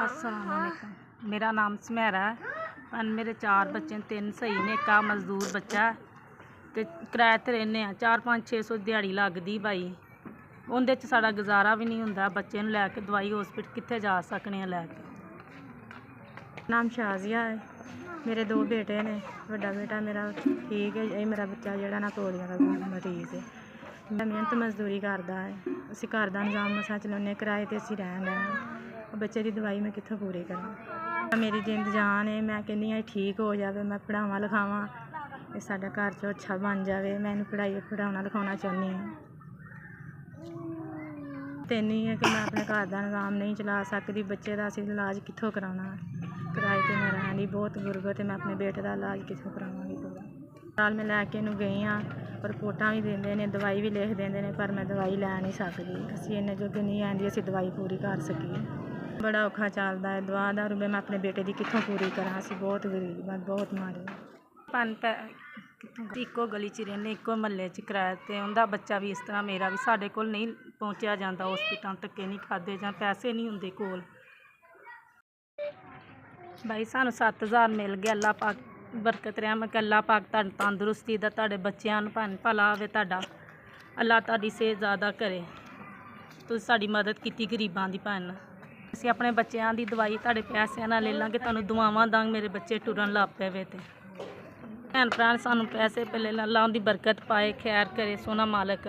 अस्सलामुअलैकुम। मेरा नाम सुमेरा है। मेरे 4 बच्चे, 3 सही ने, एक मजदूर बच्चा है। तो किराए ते रहने 4-5-600 दिहाड़ी लगदी भाई। उंदे च साड़ा गुजारा भी नहीं हुंदा। बच्चे नूं लैके दवाई हॉस्पिटल कित्थे जा सकने आ लैके। नाम शाजिया है। मेरे 2 बेटे ने। वड्डा बेटा मेरा ठीक है। ये मेरा बच्चा जिहड़ा ना पोलियो दा मरीज़ है। मेहनत मजदूरी करदा है। असीं घर दा निज़ाम मसां चलाउने, किराए ते असीं रहण डए। बच्चे की दवाई मैं कित्थों पूरी करां। मेरी जिंद जान है। मैं कहनी हाँ ठीक हो जाए, मैं पढ़ावां लिखावां, ये साडा घर च अच्छा बन जाए। मैं इहनूं पढ़ाउणा लिखाउणा चाहुंदी हाँ। ते नहीं है कि मैं अपने घर का निज़ाम नहीं चला सकती। बच्चे का असीं इलाज कित्थों कराउणा। किराए ते मैं रहंदी, बहुत गुरबत है। मैं अपने बेटे का इलाज कित्थों करावांगी पूरा। नाल मैं लैके इहनूं गई हाँ, रिपोर्टां भी दिंदे ने, दवाई भी लिख दिंदे ने, पर मैं दवाई लै नहीं सकदी। असीं इन्ने जोगे नहीं हैं जी असीं दवाई पूरी कर सकीए। बड़ा औखा चलदा है। दवा दारू मैं अपने बेटे की कित्थों पूरी करां। असीं बहुत गरीब हैं, बहुत माड़े। इक्को गली च रहिंदे, इक्को महल्ले च किराए ते। उंदा बच्चा भी इस तरह, मेरा भी। साडे कोल नहीं पहुँचया जांदा हॉस्पिटल, धक्के नहीं खादे जां पैसे नहीं हुंदे कोल। भाई सानूं 7000 मिल गया। अल्लाह पाक बरकत रहमत करे। अल्लाह पाक तुहानूं तंदुरुस्ती दा, तुहाडे बच्चिआं नूं भला होवे तुहाडा। अल्लाह तुहाडी सेहत ज़्यादा करे। तुसीं साडी मदद कीती गरीबां दी भैन। असीं अपने बच्चिआं दी दवाई तुहाडे पैसिआं नाल ले लांगे। तुहानूं दुआवां दांगे मेरे बच्चे टुरन लग पवे ते। भैन भरा ने सानूं पैसे ले ला, अल्लाह उंदी बरकत पाए, खैर करे सोना मालक।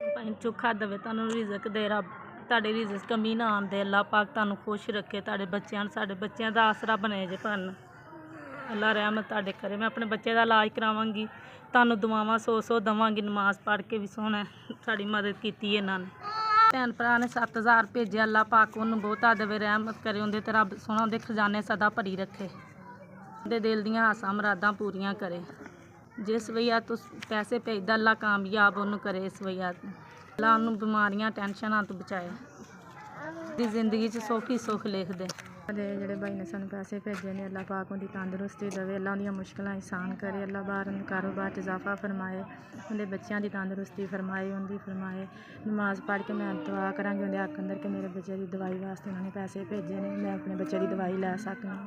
भाई चोखा देवे, तुहानूं रिज़क दे रब। तुहाडे रिज़क कमी ना आन दे। अल्लाह पाक तुहानूं खुश रखे। तुहाडे बच्चिआं नूं, साडे बच्चिआं दा आसरा बने जे भन। अल्लाह रहमत तुहाडे करे। मैं अपने बच्चे का इलाज करावांगी, तुहानूं दुआवां 100 देवांगी। नमाज पढ़ के भी सोहना साडी मदद कीती इन्हां ने। भैन भरा ने 7000 भेजे। अल्लाह पाक उन्नूं बहुता देवे, रहमत करे उंदे ते। रब सोहना उंदे खजाने सदा भरी रखे। उंदे दिल दियां आसां मुरादां पूरियां करे। जिस वजह तुस पैसे भेजदा, अल्लाह कामयाब उन्नूं करे। इस वजह अल्लाह उन्नूं बीमारियां टैंशनां तो बचाए। दी जिंदगी च सुख ही सुख लिख दे। ਜਿਹੜੇ भाई ने सानूं पैसे भेजे ने, अल्लाह पाक उनकी तंदुरुस्ती देवे। अल्लाह उन्दियां मुश्किलां आसान करे। अल्लाह बाहर कारोबार च इजाफा फरमाए। उनके बच्चों की तंदुरुस्ती फरमाए, उनकी फरमाए। नमाज पढ़ के मैं दुआ करांगी उनके हक अंदर कि मेरे बच्चे की दवाई वास्ते उन्होंने पैसे भेजे ने, मैं अपने बच्चे की दवाई लै सकूँ।